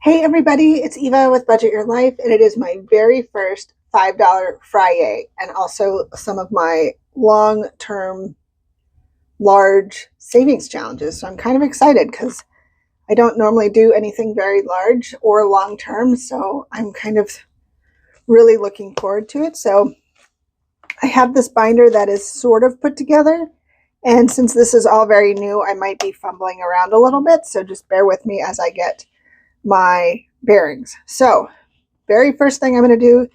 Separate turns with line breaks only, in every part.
Hey everybody, it's Eva with Budget Your Life, and it is my very first $5 Fri-YAY, and also some of my long-term large savings challenges. So I'm kind of excited because I don't normally do anything very large or long-term, so I'm kind of really looking forward to it. So I have this binder that is sort of put together, and since this is all very new, I might be fumbling around a little bit, so just bear with me as I get my bearings. So very first thing I'm going to do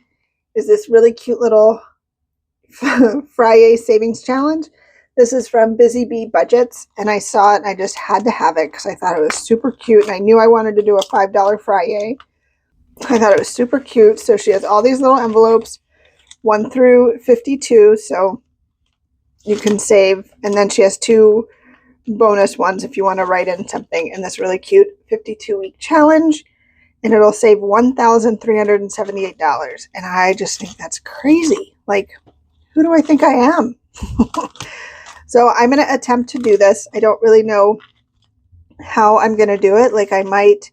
is this really cute little Fri-YAY savings challenge. This is from Busy Bee Budgets, and I saw it and I just had to have it because I thought it was super cute, and I knew I wanted to do a $5 Fri-YAY. I thought it was super cute. So she has all these little envelopes, 1 through 52, so you can save, and then she has 2 bonus ones if you want to write in something in this really cute 52-week challenge, and it'll save $1,378. And I just think that's crazy. Like, who do I think I am? So I'm going to attempt to do this. I don't really know how I'm going to do it. Like, I might,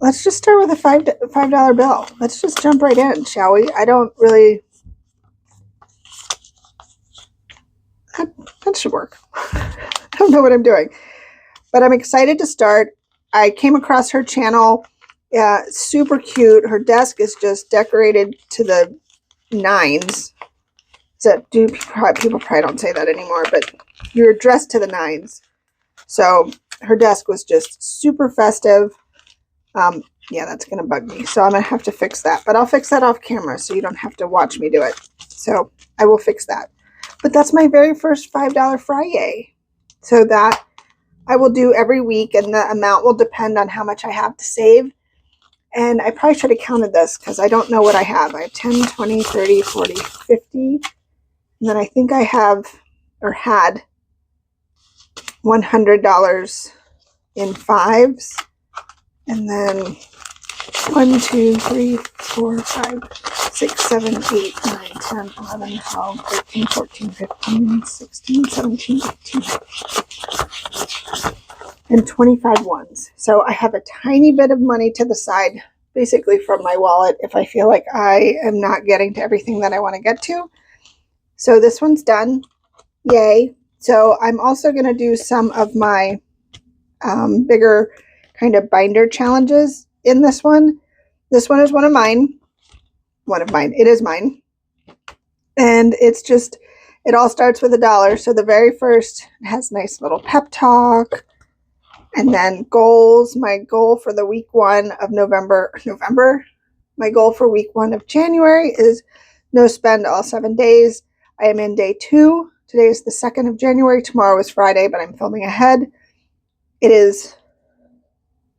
let's just start with a $5 bill. Let's just jump right in, shall we? I don't really, that should work. I don't know what I'm doing, but I'm excited to start. I came across her channel. Super cute. Her desk is just decorated to the nines. People probably don't say that anymore, but you're dressed to the nines. So her desk was just super festive. Yeah, that's going to bug me. So I'm going to have to fix that. But I'll fix that off camera so you don't have to watch me do it. So I will fix that. But that's my very first $5 Fri-YAY. So that I will do every week, and the amount will depend on how much I have to save. And I probably should have counted this because I don't know what I have. I have 10, 20, 30, 40, 50. And then I think I have, or had, $100 in fives. And then 1, 2, 3, 4, 5, 6, 7, 8, 9, 10, 11, 12, 13, 14, 15, 16, 17, 18, and 25 ones. So I have a tiny bit of money to the side, basically from my wallet, if I feel like I am not getting to everything that I want to get to. So this one's done. Yay. So I'm also going to do some of my bigger kind of binder challenges in this one. This one is one of mine. It is mine. And it's just, it all starts with $1. So the very first has nice little pep talk. And then goals. My goal for the week 1 of November. My goal for week 1 of January is no spend all 7 days. I am in day 2. Today is the 2nd of January. Tomorrow is Friday, but I'm filming ahead. It is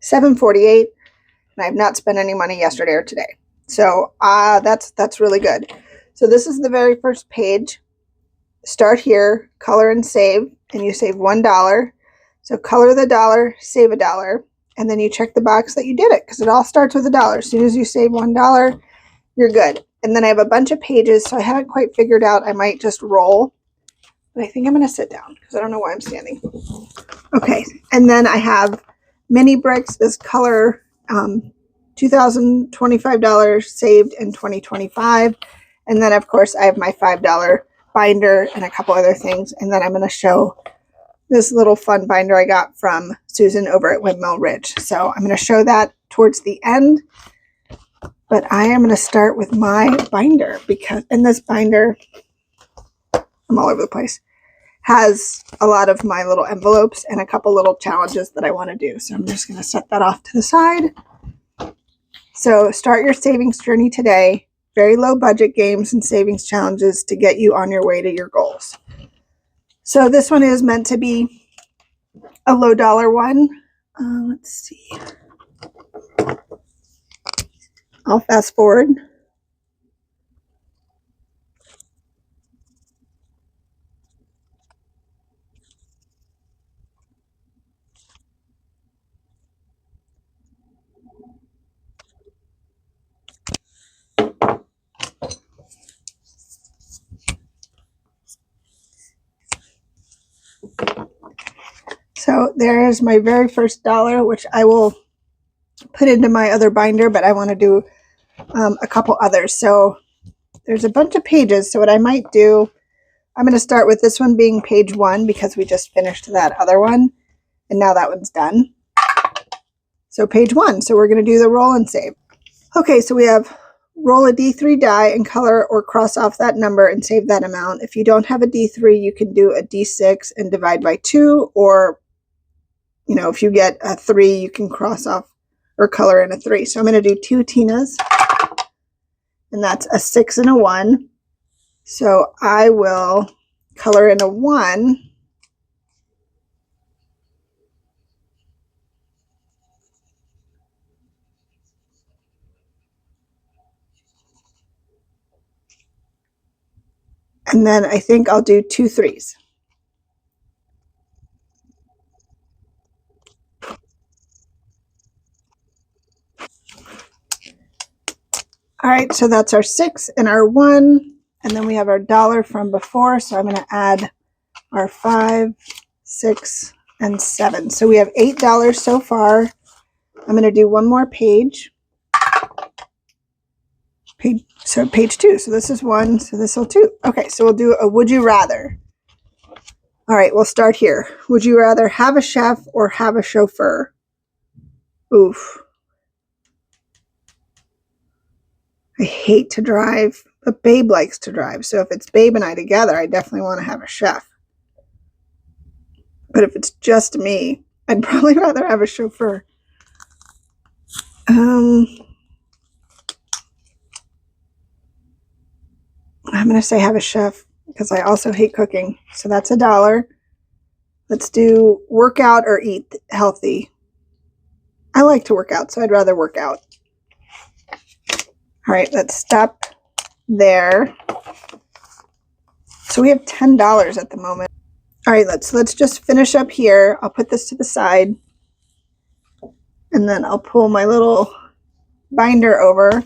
7:48, and I have not spent any money yesterday or today. So that's really good. So this is the very first page. Start here, color and save, and you save $1. So color the dollar, save $1, and then you check the box that you did it because it all starts with $1. As soon as you save $1, you're good. And then I have a bunch of pages, so I haven't quite figured out. I might just roll, but I think I'm going to sit down because I don't know why I'm standing. Okay, and then I have mini bricks, this color, $2,025 saved in 2025. And then, of course, I have my $5 binder and a couple other things. And then I'm going to show this little fun binder I got from Susan over at Windmill Ridge. So I'm going to show that towards the end. But I am going to start with my binder because in this binder, I'm all over the place, has a lot of my little envelopes and a couple little challenges that I want to do. So I'm just going to set that off to the side. So start your savings journey today. Very low budget games and savings challenges to get you on your way to your goals. So this one is meant to be a low dollar one. Let's see. I'll fast forward. So there's my very first dollar, which I will put into my other binder, but I want to do a couple others. So there's a bunch of pages. So what I might do, I'm going to start with this one being page 1 because we just finished that other one and now that one's done. So page 1. So we're going to do the roll and save. Okay, so we have roll a D3 die and color or cross off that number and save that amount. If you don't have a D3, you can do a D6 and divide by 2, or if you get a 3, you can cross off or color in a 3. So I'm going to do 2 Tinas, and that's a 6 and a 1. So I will color in a 1. And then I think I'll do 2 3s. All right, so that's our 6 and our 1. And then we have our dollar from before. So I'm going to add our 5, 6, and 7. So we have $8 so far. I'm going to do one more page. Page 2. So this is 1. So this will 2. Okay, so we'll do a would you rather. All right, we'll start here. Would you rather have a chef or have a chauffeur? Oof. I hate to drive, but Babe likes to drive. So if it's Babe and I together, I definitely want to have a chef. But if it's just me, I'd probably rather have a chauffeur. I'm going to say have a chef because I also hate cooking. So that's $1. Let's do work out or eat healthy. I like to work out, so I'd rather work out. All right, let's stop there. So we have $10 at the moment. All right, let's just finish up here. I'll put this to the side, and then I'll pull my little binder over.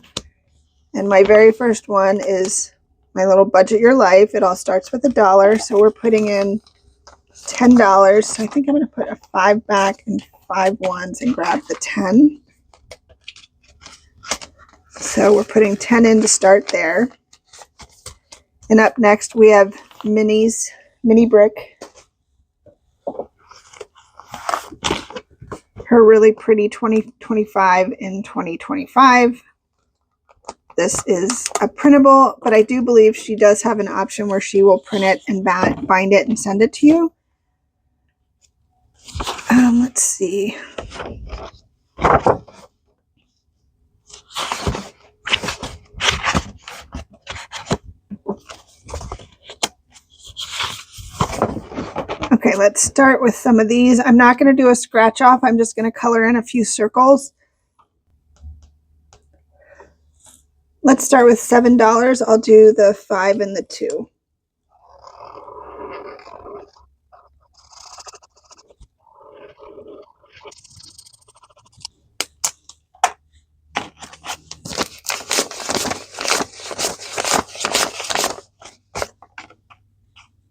And my very first one is my little budget your life. It all starts with $1, so we're putting in $10. So I think I'm going to put a 5 back and 5 ones and grab the 10. So we're putting 10 in to start there. And up next we have mini brick. Her really pretty 2025 in 2025. This is a printable, but I do believe she does have an option where she will print it and bind it and send it to you. Let's see. Okay, let's start with some of these. I'm not going to do a scratch off. I'm just going to color in a few circles. Let's start with $7. I'll do the 5 and the 2.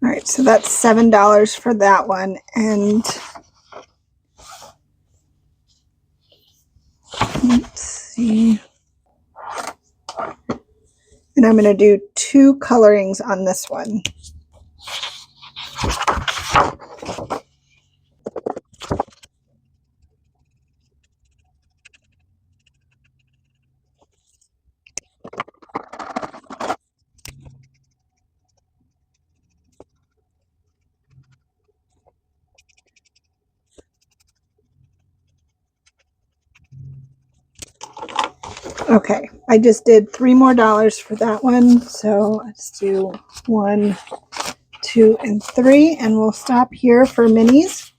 All right, so that's $7 for that one. And let's see. And I'm going to do 2 colorings on this one. Okay, I just did $3 more for that one. So let's do 1, 2, and 3, and we'll stop here for minis.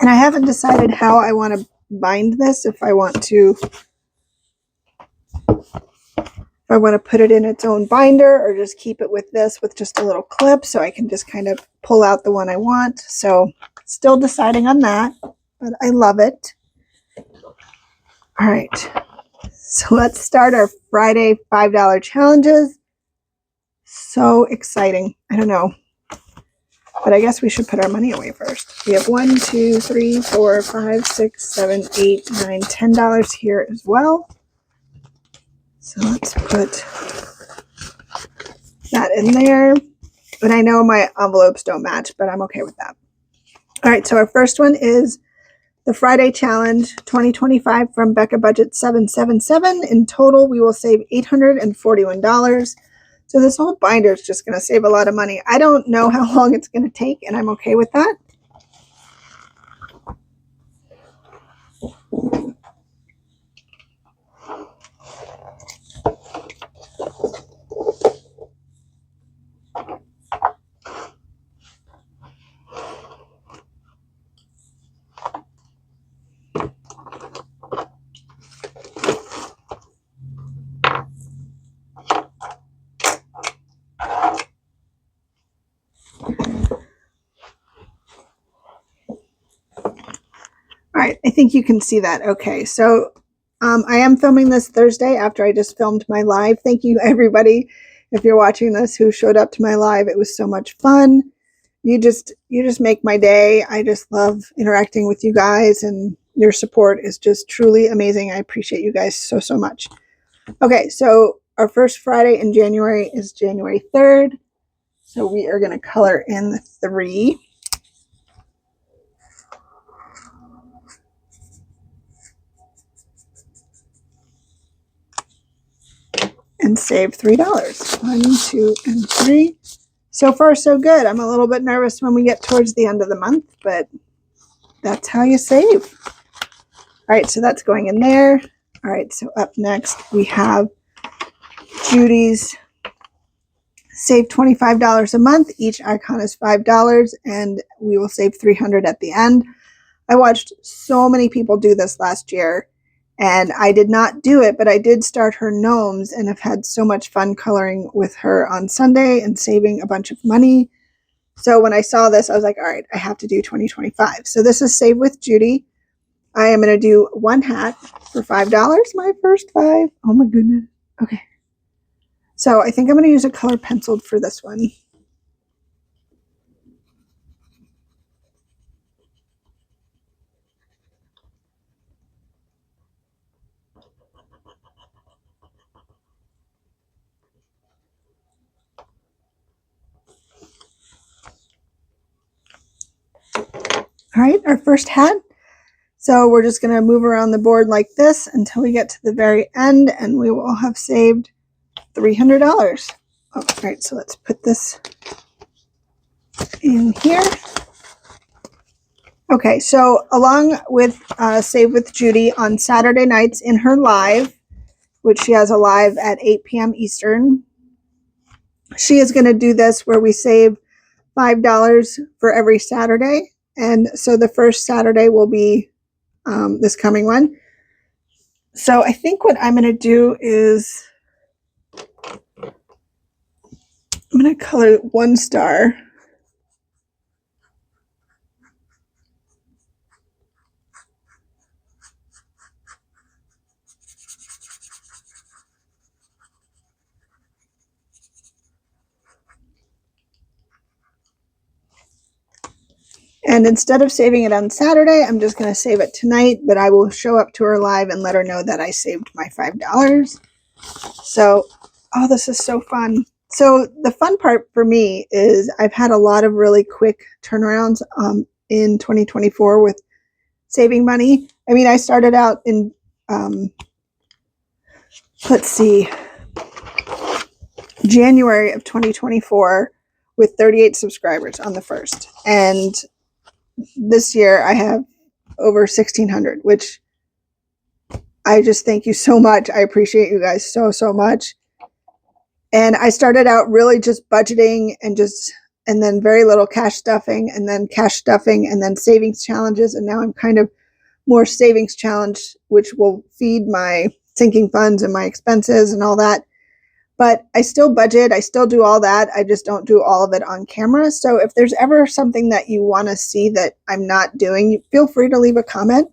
And I haven't decided how I want to bind this. If I want to put it in its own binder or just keep it with this with just a little clip so I can just kind of pull out the one I want. So still deciding on that, but I love it. All right. So let's start our Friday $5 challenges. So exciting. I don't know. But I guess we should put our money away first. We have $1, 2, 3, 4, 5, 6, 7, 8, 9, $10 here as well. So let's put that in there. And I know my envelopes don't match, but I'm okay with that. All right, so our first one is the Friday Challenge 2025 from Becca Budget 777. In total, we will save $841. So this whole binder is just going to save a lot of money. I don't know how long it's going to take, and I'm okay with that. All right, I think you can see that. Okay, so I am filming this Thursday after I just filmed my live. Thank you, everybody, if you're watching this, who showed up to my live. It was so much fun. You just make my day. I just love interacting with you guys, and your support is just truly amazing. I appreciate you guys so, so much. Okay, so our first Friday in January is January 3rd. So we are going to color in 3. And save $3. 1, 2, and 3. So far, so good. I'm a little bit nervous when we get towards the end of the month, but that's how you save. All right, so that's going in there. All right, so up next we have Judy's save $25 a month. Each icon is $5, and we will save $300 at the end. I watched so many people do this last year, and I did not do it, but I did start her gnomes and have had so much fun coloring with her on Sunday and saving a bunch of money. So when I saw this, I was like, all right, I have to do 2025. So this is Save with Judy. I am going to do 1 hat for $5, my first 5. Oh my goodness. Okay. So I think I'm going to use a color penciled for this one. All right, our first hat. So we're just going to move around the board like this until we get to the very end, and we will have saved $300. All right, so let's put this in here. Okay, so along with Save with Judy on Saturday nights in her live, which she has a live at 8 p.m. Eastern, she is going to do this where we save $5 for every Saturday. And so the first Saturday will be this coming one. So I think what I'm going to do is I'm going to color 1 star. And instead of saving it on Saturday, I'm just going to save it tonight, but I will show up to her live and let her know that I saved my $5. So, oh, this is so fun. So the fun part for me is I've had a lot of really quick turnarounds in 2024 with saving money. I mean, I started out in, let's see, January of 2024 with 38 subscribers on the first. And this year I have over 1,600, which I just thank you so much. I appreciate you guys so, so much. And I started out really just budgeting and then very little cash stuffing, and then cash stuffing, and then savings challenges. And now I'm kind of more savings challenge, which will feed my sinking funds and my expenses and all that. But I still budget. I still do all that. I just don't do all of it on camera. So if there's ever something that you want to see that I'm not doing, feel free to leave a comment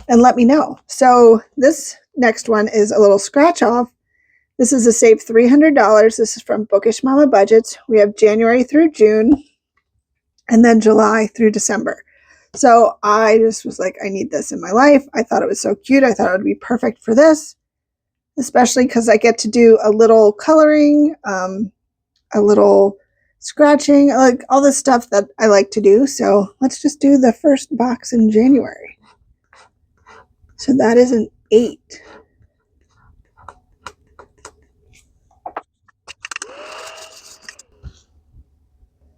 and let me know. So this next one is a little scratch off. This is a save $300. This is from Bookish Mama Budgets. We have January through June. and then July through December. So I just was like, I need this in my life. I thought it was so cute. I thought it would be perfect for this, especially because I get to do a little coloring, a little scratching, like all the stuff that I like to do. So let's just do the first box in January. So that is an 8.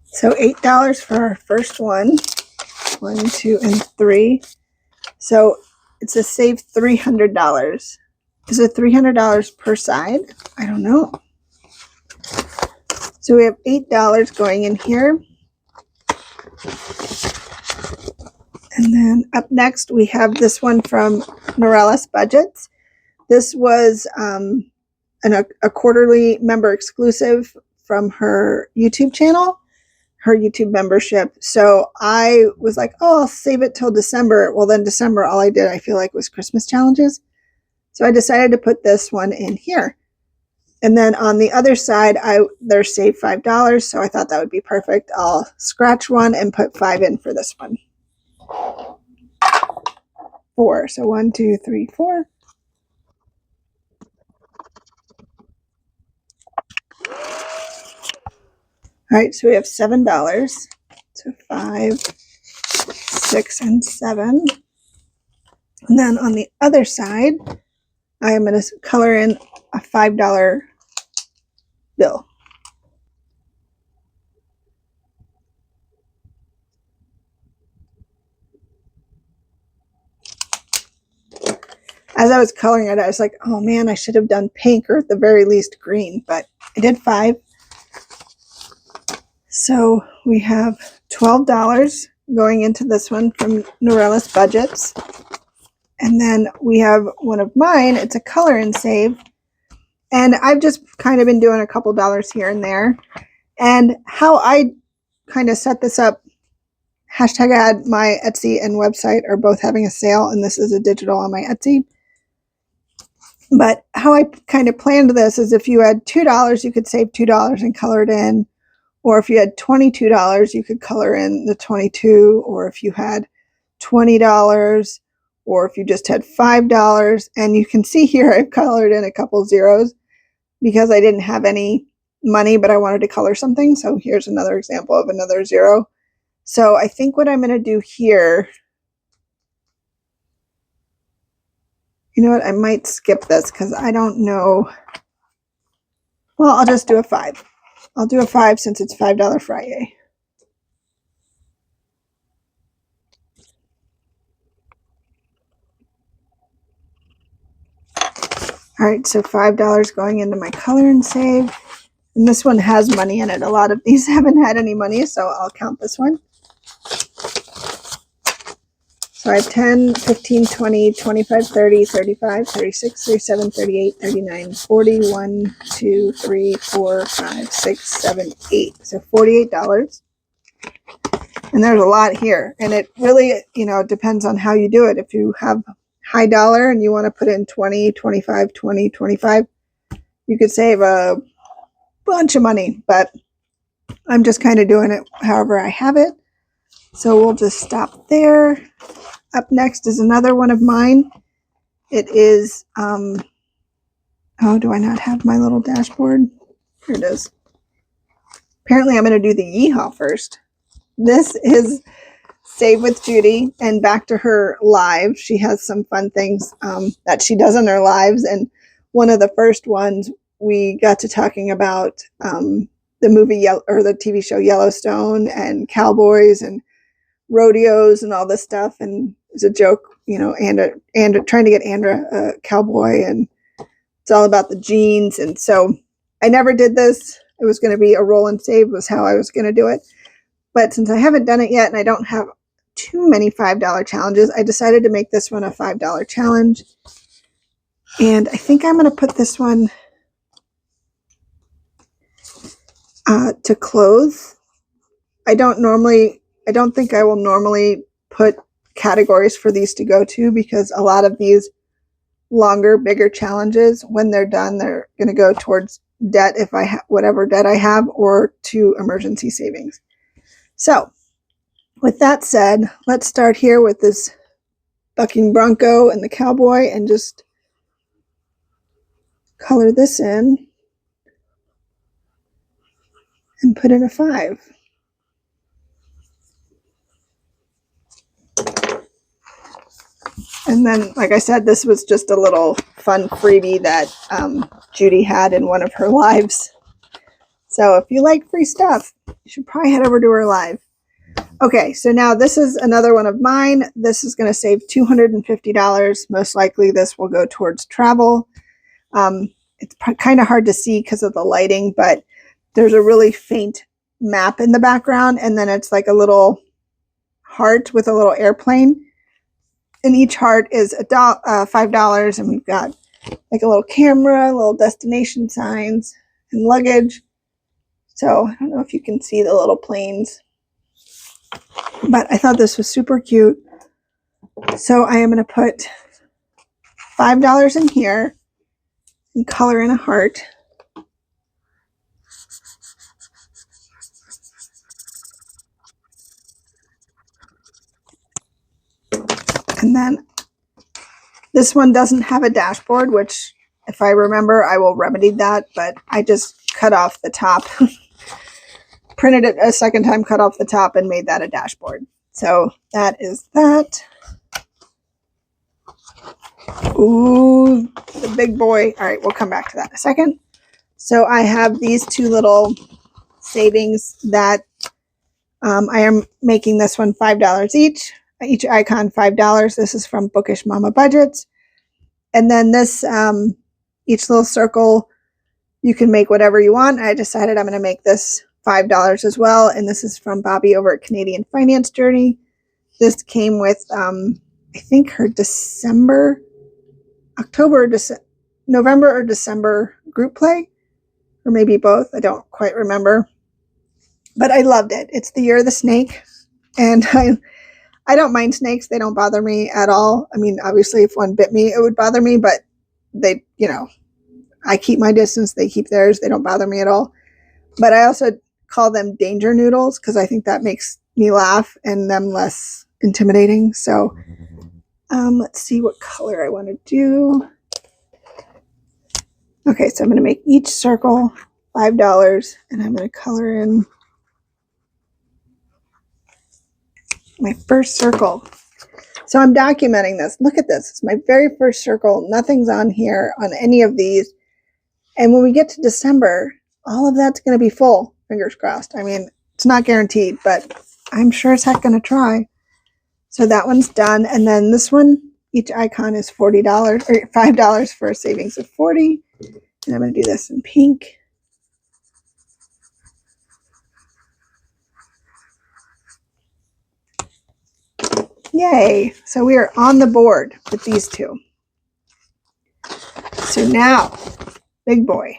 So $8 for our first one. 1, 2, and 3. So it's a save $300. Is it $300 per side? I don't know. So we have $8 going in here. And then up next we have this one from Norellis Budgets. This was a quarterly member exclusive from her YouTube channel, her YouTube membership. So I was like, oh, I'll save it till December. Well, then December, all I did, I feel like, was Christmas challenges. So I decided to put this one in here. And then on the other side, they're saved $5. So I thought that would be perfect. I'll scratch one and put 5 in for this one. 4. So 1, 2, 3, 4. All right, so we have $7. So 5, 6, and 7. And then on the other side, I am going to color in a $5 bill. As I was coloring it, I was like, oh man, I should have done pink or at the very least green, but I did 5. So we have $12 going into this one from Norellis Budgets. And then we have one of mine. It's a color and save. And I've just kind of been doing a couple dollars here and there. And how I kind of set this up, #ad, my Etsy and website are both having a sale, and this is a digital on my Etsy. But how I kind of planned this is if you had $2, you could save $2 and color it in. Or if you had $22, you could color in the 22. Or if you had $20, or if you just had $5. And you can see here I've colored in a couple zeros because I didn't have any money, but I wanted to color something. So here's another example of another 0. So I think what I'm going to do here, you know what, I might skip this because I don't know. Well, I'll just do a 5. I'll do a 5 since it's $5 Fri-YAY. All right, so $5 going into my color and save. And this one has money in it. A lot of these haven't had any money, so I'll count this one. So I have 10, 15, 20, 25, 30, 35, 36, 37, 38, 39, 40, 1, 2, 3, 4, 5, 6, 7, 8. So $48. And there's a lot here. And it really, depends on how you do it. If you have high dollar and you want to put in 20, 25, 20, 25, you could save a bunch of money. But I'm just kind of doing it however I have it. So we'll just stop there. Up next is another one of mine. It is, oh, do I not have my little dashboard? Here it is. Apparently I'm going to do the Yeehaw first. This is Save with Judy, and back to her live. She has some fun things that she does on her lives. And one of the first ones, we got to talking about the movie or the TV show Yellowstone and cowboys and rodeos and all this stuff. And it's a joke, Andra trying to get Andra a cowboy, and it's all about the jeans. And so I never did this. It was going to be a roll and save was how I was going to do it. But since I haven't done it yet and I don't have too many $5 challenges, I decided to make this one a $5 challenge. And I think I'm going to put this one to clothes. I don't think I will normally put categories for these to go to, because a lot of these longer, bigger challenges, when they're done, they're going to go towards debt if I have whatever debt I have, or to emergency savings. So with that said, let's start here with this bucking bronco and the cowboy and just color this in and put in a 5. And then, like I said, this was just a little fun freebie that Judy had in one of her lives. So if you like free stuff, you should probably head over to her live. Okay, so now this is another one of mine. This is going to save $250. Most likely this will go towards travel. It's kind of hard to see because of the lighting, but there's a really faint map in the background, and then it's like a little heart with a little airplane. And each heart is $5, and we've got like a little camera, little destination signs, and luggage. So I don't know if you can see the little planes, but I thought this was super cute. So I am going to put $5 in here and color in a heart. And then this one doesn't have a dashboard, which if I remember, I will remedy that, but I just cut off the top, printed it a second time, cut off the top, and made that a dashboard. So that is that. Ooh, the big boy. All right, we'll come back to that in a second. So I have these two little savings that I am making this one $5 each icon $5. This is from Bookish Mama Budgets. And then this, each little circle, you can make whatever you want. I decided I'm going to make this $5 as well. And this is from Bobby over at Canadian Finance Journey. This came with, I think, her November or December group play, or maybe both. I don't quite remember. But I loved it. It's the year of the snake. And I don't mind snakes. They don't bother me at all. I mean, obviously, if one bit me, it would bother me. But they, I keep my distance. They keep theirs. They don't bother me at all. But I also call them danger noodles because I think that makes me laugh and them less intimidating. So let's see what color I want to do. Okay, so I'm going to make each circle $5, and I'm going to color in my first circle. So I'm documenting this. Look at this. It's my very first circle. Nothing's on here on any of these. And when we get to December, all of that's going to be full. Fingers crossed. I mean, it's not guaranteed, but I'm sure as heck going to try. So that one's done. And then this one, each icon is $40 or $5 for a savings of $40. And I'm going to do this in pink. Yay. So we are on the board with these two. So now, big boy.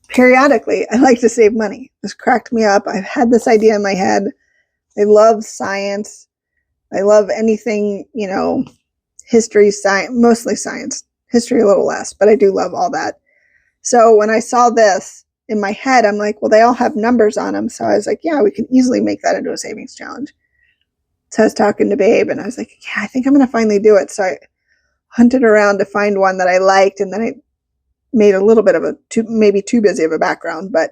Periodically, I like to save money. This cracked me up. I've had this idea in my head. I love science. I love anything, history, science, mostly science. History a little less, but I do love all that. So when I saw this in my head, I'm like, well, they all have numbers on them. So I was like, yeah, we can easily make that into a savings challenge. So I was talking to Babe, and I was like, yeah, I think I'm going to finally do it. So I hunted around to find one that I liked, and then I made a little bit of maybe too busy of a background, but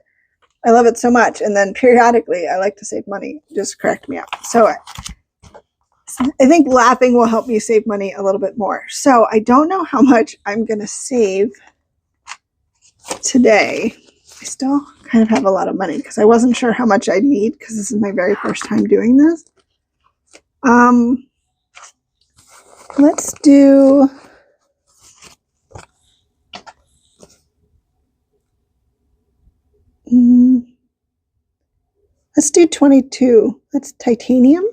I love it so much. And then periodically, I like to save money. It just cracked me up. So I think laughing will help me save money a little bit more. So I don't know how much I'm going to save today. I still kind of have a lot of money because I wasn't sure how much I'd need because this is my very first time doing this. Let's do let's do 22. That's titanium.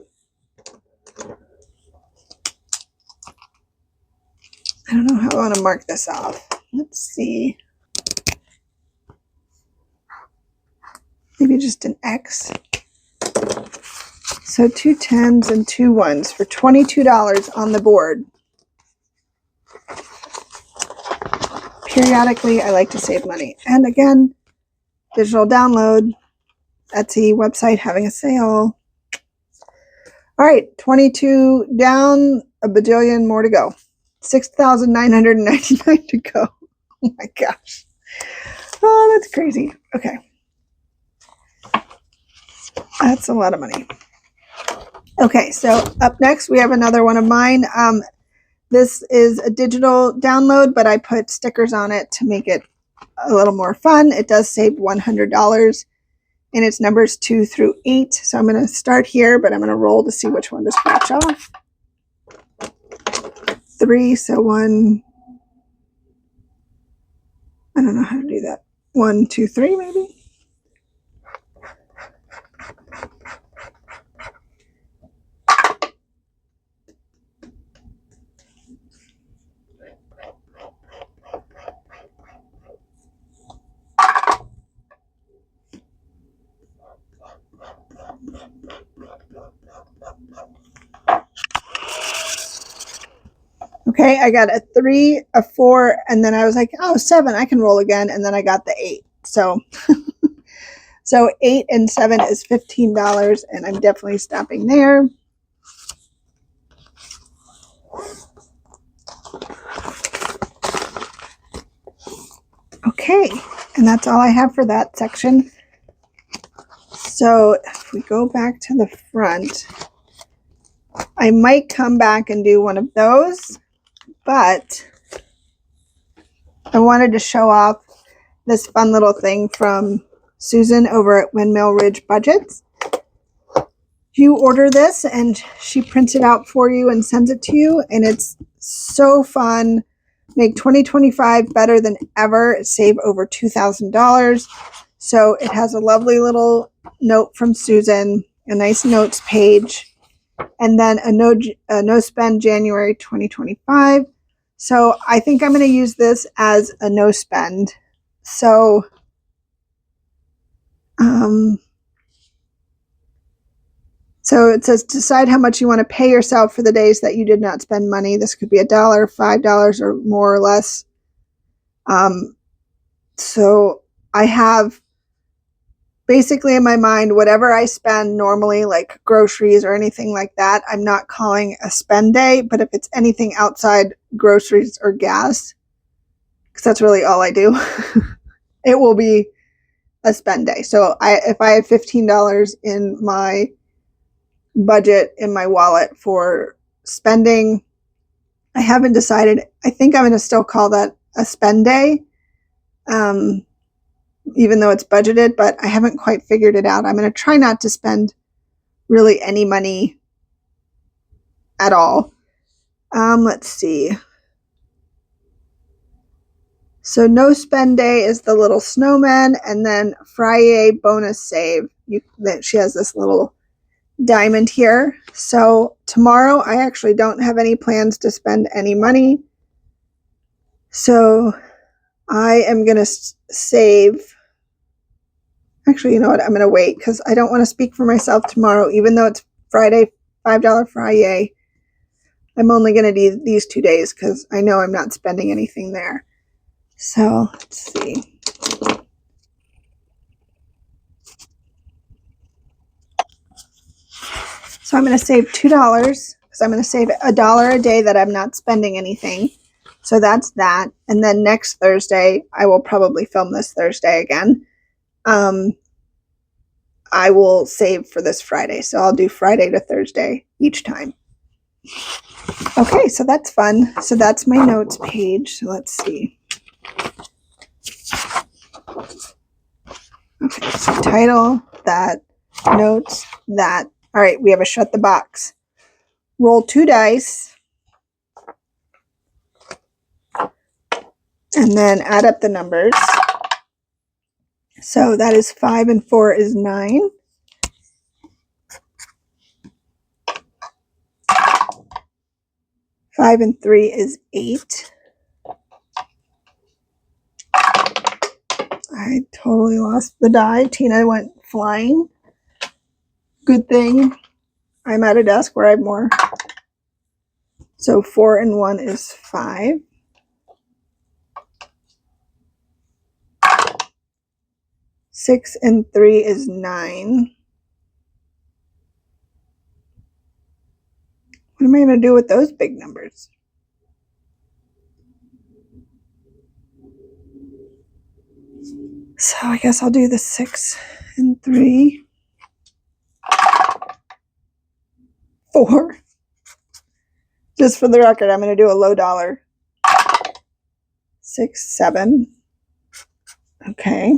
I don't know how I want to mark this off. Let's see. Maybe just an X. So 2 10s and 2 1s for $22 on the board. Periodically, I like to save money. And again, digital download, Etsy website having a sale. All right, 22 down, a bajillion more to go. 6,999 to go. Oh my gosh. Oh, that's crazy. Okay. That's a lot of money. Okay, so up next we have another one of mine. This is a digital download, but I put stickers on it to make it a little more fun. It does save $100, and it's numbers 2 through 8. So I'm going to start here, but I'm going to roll to see which one to scratch off. 3, so 1. I don't know how to do that. 1, 2, 3, maybe. Okay, I got a 3, a 4, and then I was like, oh, 7, I can roll again, and then I got the 8. So, so 8 and 7 is $15, and I'm definitely stopping there. Okay, and that's all I have for that section. So if we go back to the front, I might come back and do one of those, but I wanted to show off this fun little thing from Susan over at Windmill Ridge Budgets. You order this and she prints it out for you and sends it to you, and it's so fun. Make 2025 better than ever. Save over $2,000. So it has a lovely little note from Susan, a nice notes page, and then a no spend January 2025. So I think I'm going to use this as a no spend. So so it says decide how much you want to pay yourself for the days that you did not spend money. This could be $1, $5, or more or less. So I have basically in my mind, whatever I spend normally, like groceries or anything like that, I'm not calling a spend day. But if it's anything outside groceries or gas, because that's really all I do, it will be a spend day. So if I have $15 in my budget in my wallet for spending, I haven't decided. I think I'm going to still call that a spend day, even though it's budgeted, but I haven't quite figured it out. I'm going to try not to spend really any money at all. Let's see. So no spend day is the little snowman, and then Fri-YAY bonus save. She has this little diamond here. So tomorrow I actually don't have any plans to spend any money. So I am going to save. Actually, you know what? I'm going to wait because I don't want to speak for myself tomorrow, even though it's Friday, $5 Fri-YAY. I'm only going to do these 2 days because I know I'm not spending anything there. So let's see. So I'm going to save $2 because I'm going to save $1 a day that I'm not spending anything. So that's that. And then next Thursday, I will probably film this Thursday again. I will save for this Friday. So I'll do Friday to Thursday each time. Okay, so that's fun. So that's my notes page. So let's see. Okay, so title, that, notes, that. All right, we have a shut the box. Roll 2 dice. And then add up the numbers. So that is 5 and 4 is 9. 5 and 3 is 8. I totally lost the die. Tina went flying. Good thing I'm at a desk where I have more. So 4 and 1 is 5. 6 and 3 is 9. What am I going to do with those big numbers? So I guess I'll do the 6 and 3, 4. Just for the record, I'm going to do a low dollar. 6, 7. Okay.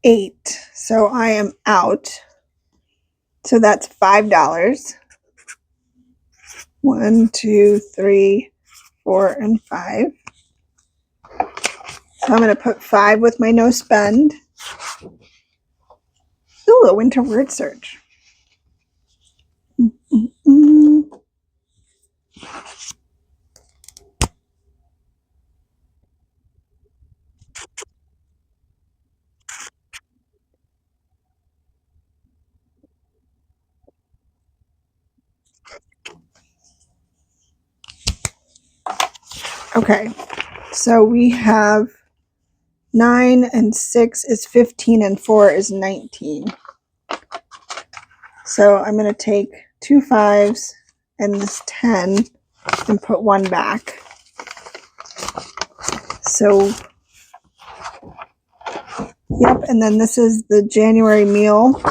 8. So I am out. So that's $5. 1, 2, 3, 4, and 5. So I'm going to put 5 with my no spend. Ooh, a winter word search. Okay, so we have 9 and 6 is 15 and 4 is 19. So I'm going to take 2 5s and this 10 and put 1 back. So, yep, and then this is the January meal.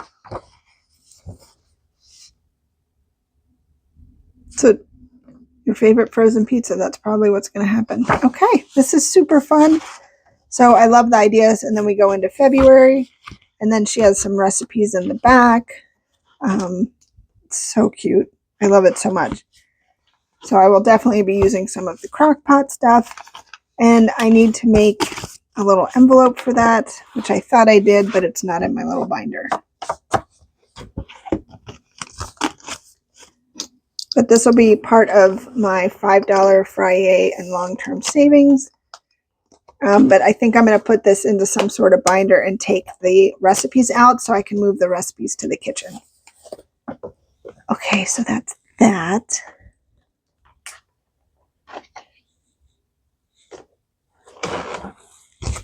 So your favorite frozen pizza, that's probably what's going to happen. Okay, this is super fun. So I love the ideas. And then we go into February, and then she has some recipes in the back. It's so cute. I love it so much. So I will definitely be using some of the crock pot stuff. And I need to make a little envelope for that, which I thought I did, but it's not in my little binder. But this will be part of my $5 Fri-YAY and long-term savings. But I think I'm going to put this into some sort of binder and take the recipes out so I can move the recipes to the kitchen. Okay, so that's that.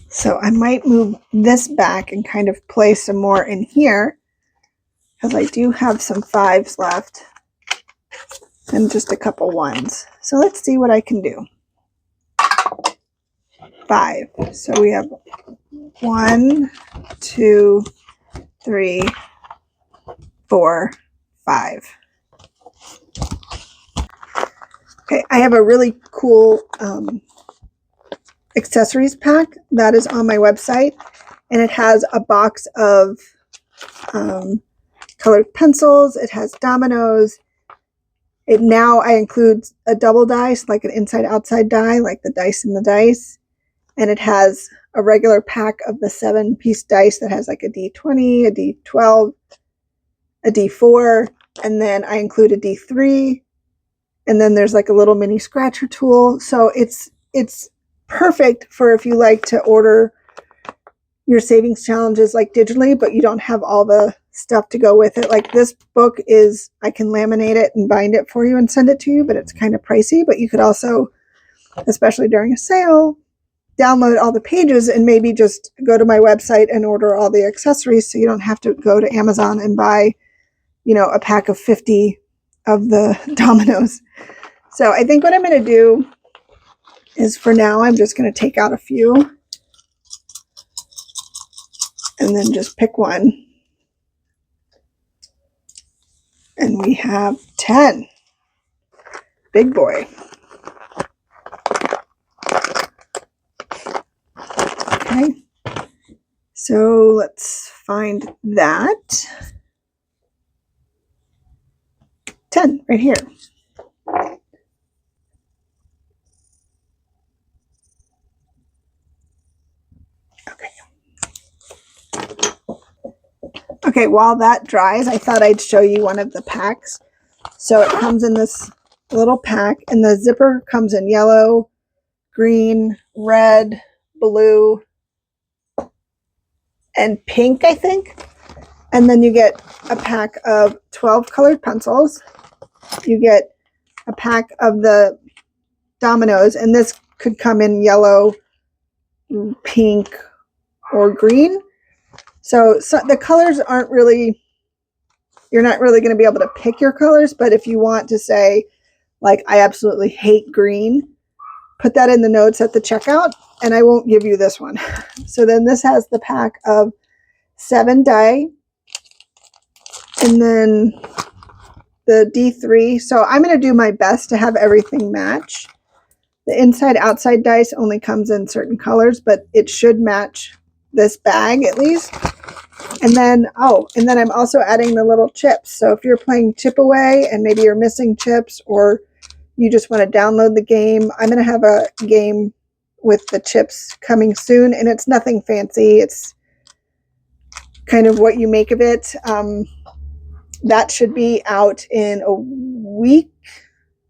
So I might move this back and kind of place some more in here because I do have some 5s left and just a couple 1s. So let's see what I can do. 5. So we have 1, 2, 3, 4, 5. Okay, I have a really cool accessories pack that is on my website, and it has a box of colored pencils. It has dominoes. Now I include a double dice, like an inside-outside die, like the dice in the dice. And it has a regular pack of the 7-piece dice that has like a D20, a D12, a D4, and then I include a D3. And then there's like a little mini scratcher tool. So it's perfect for if you like to order your savings challenges like digitally, but you don't have all the stuff to go with it. Like this book is, I can laminate it and bind it for you and send it to you, but it's kind of pricey. But you could also, especially during a sale, download all the pages and maybe just go to my website and order all the accessories so you don't have to go to Amazon and buy, a pack of 50 of the dominoes. So I think what I'm going to do is for now, I'm just going to take out a few and then just pick one. And we have 10. Big boy. Okay. So let's find that. 10 right here. Okay, while that dries, I thought I'd show you one of the packs. So it comes in this little pack, and the zipper comes in yellow, green, red, blue, and pink, I think. And then you get a pack of 12 colored pencils. You get a pack of the dominoes, and this could come in yellow, pink, or green. So the colors aren't really you're not really going to be able to pick your colors, but if you want to say, like, I absolutely hate green, put that in the notes at the checkout, and I won't give you this one. So then this has the pack of 7 die, and then the D3. So I'm going to do my best to have everything match. The inside-outside dice only comes in certain colors, but it should match this bag at least. And then, and then I'm also adding the little chips. So if you're playing Chip Away and maybe you're missing chips, or you just want to download the game, I'm going to have a game with the chips coming soon, and it's nothing fancy. It's kind of what you make of it. That should be out in a week.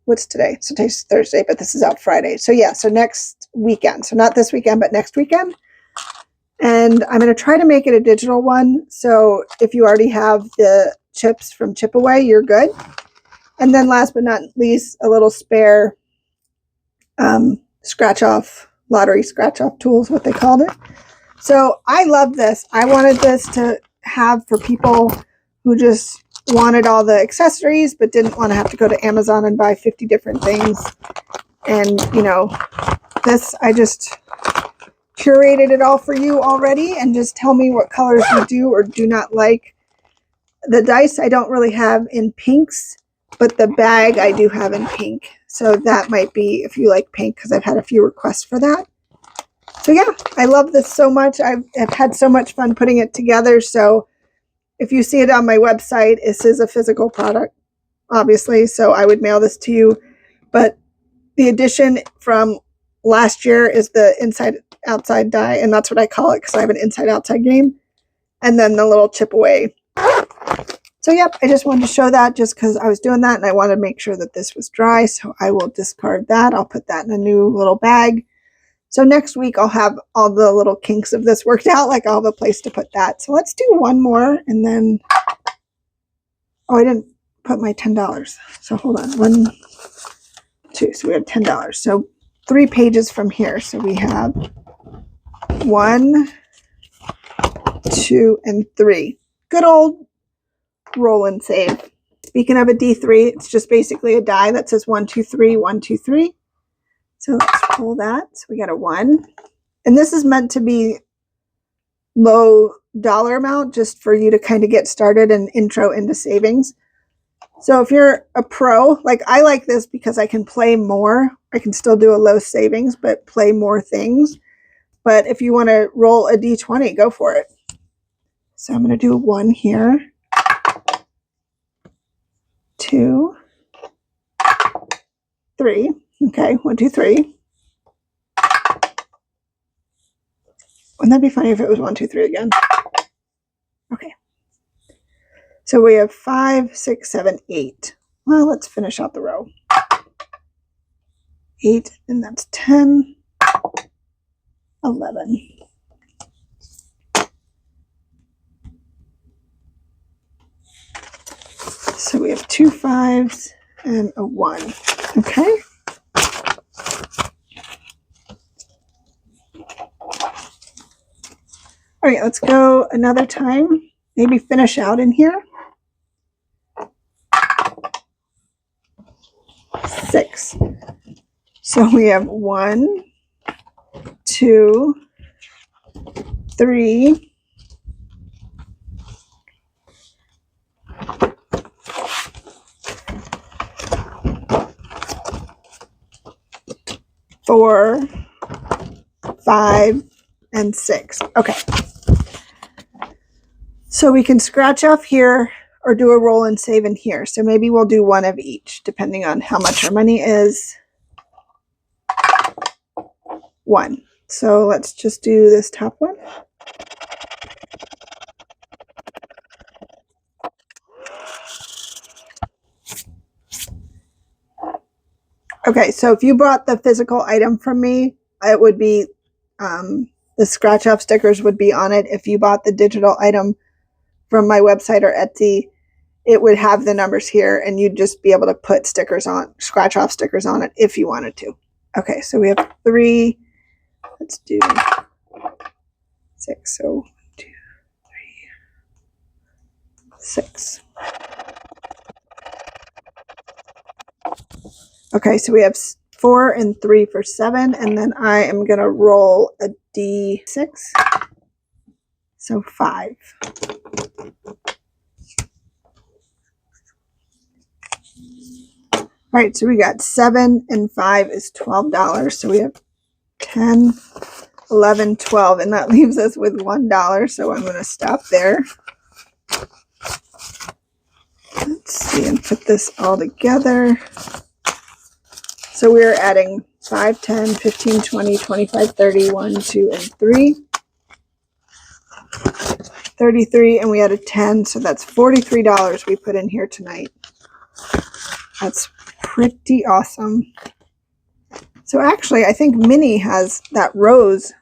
What's today? So today's Thursday, but this is out Friday. So yeah, so next weekend. So not this weekend, but next weekend. And I'm going to try to make it a digital one. So if you already have the chips from Chip Away, you're good. And then last but not least, a little spare scratch-off, lottery scratch-off tools, what they called it. So I love this. I wanted this to have for people who just wanted all the accessories but didn't want to have to go to Amazon and buy 50 different things. And, you know, this, I just curated it all for you already, and just tell me what colors you do or do not like. The dice I don't really have in pinks, but the bag I do have in pink. So that might be if you like pink, because I've had a few requests for that. So yeah, I love this so much. I've had so much fun putting it together. So if you see it on my website, this is a physical product, obviously. So I would mail this to you. But the edition from last year is the inside-outside die, and that's what I call it because I have an inside-outside game. And then the little Chip Away. So yep, I just wanted to show that just because I was doing that, and I wanted to make sure that this was dry. So I will discard that. I'll put that in a new little bag. So next week I'll have all the little kinks of this worked out, like I'll have a place to put that. So let's do one more, and then, I didn't put my $10. So hold on, 1, 2, so we have $10. So 3 pages from here. So we have 1, 2, and 3. Good old roll and save. Speaking of a D3, it's just basically a die that says 1, 2, 3, 1, 2, 3. So let's pull that. So we got a 1. And this is meant to be low dollar amount just for you to kind of get started and intro into savings. So if you're a pro, like I like this because I can play more. I can still do a low savings, but play more things. But if you want to roll a D20, go for it. So I'm going to do a 1 here. 2, 3. Okay, 1, 2, 3. Wouldn't that be funny if it was 1, 2, 3 again? Okay. So we have 5, 6, 7, 8. Well, let's finish out the row. 8, and that's 10, 11. So we have 2 5s and a 1. Okay. All right, let's go another time. Maybe finish out in here. 6. So we have 1, 2, 3, 4, 5, and 6. Okay. So we can scratch off here or do a roll and save in here. So maybe we'll do 1 of each, depending on how much our money is. 1. So let's just do this top one. Okay, so if you bought the physical item from me, it would be, the scratch off stickers would be on it. If you bought the digital item from my website or Etsy, it would have the numbers here, and you'd just be able to put stickers on, scratch off stickers on it if you wanted to. Okay, so we have 3. Let's do 6. So 1, 2, 3, 6. Okay, so we have 4 and 3 for 7, and then I am going to roll a D6. So 5. All right, so we got 7 and 5 is $12. So we have 10, 11, 12, and that leaves us with $1. So I'm going to stop there. Let's see and put this all together. So we're adding 5, 10, 15, 20, 25, 30, 1, 2, and 3. 33, and we added 10, so that's $43 we put in here tonight. That's pretty awesome. So actually, I think Minnie has that rose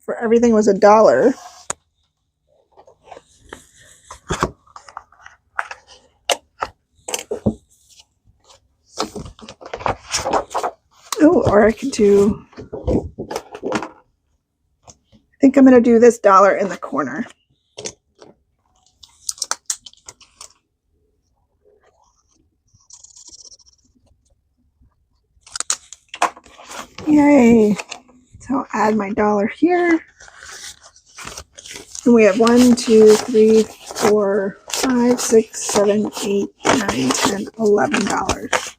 for everything was $1. Oh, or I could do, I think I'm going to do this dollar in the corner. Yay. So I'll add my dollar here. And we have 1, 2, 3, 4, 5, 6, 7, 8, 9, 10, $11.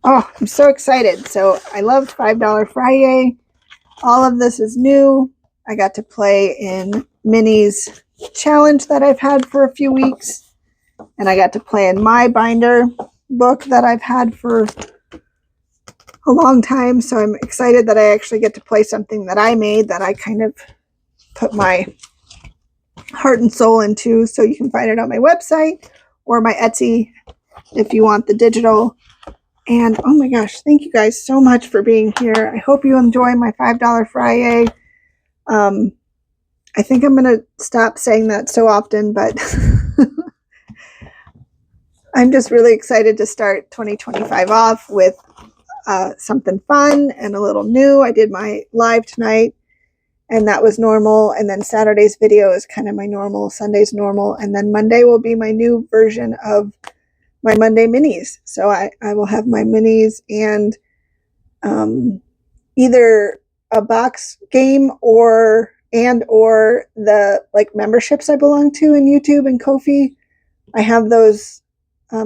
Oh, I'm so excited. So I love $5 Fri-YAY. All of this is new. I got to play in Minnie's challenge that I've had for a few weeks. And I got to play in my binder book that I've had for a long time. So I'm excited that I actually get to play something that I made that I kind of put my heart and soul into. So you can find it on my website or my Etsy if you want the digital. And oh my gosh, thank you guys so much for being here. I hope you enjoy my $5 Fri-YAY. I think I'm going to stop saying that so often, but I'm just really excited to start 2025 off with something fun and a little new. I did my live tonight, and that was normal. And then Saturday's video is kind of my normal. Sunday's normal. And then Monday will be my new version of my Monday minis. So I will have my minis and either a box game or the like memberships I belong to in YouTube and Ko-fi. I have those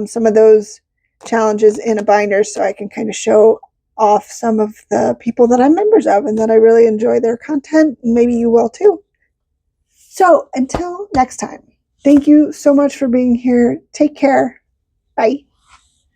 some of those challenges in a binder so I can kind of show off some of the people that I'm members of and that I really enjoy their content. Maybe you will too. So until next time, thank you so much for being here. Take care. Bye.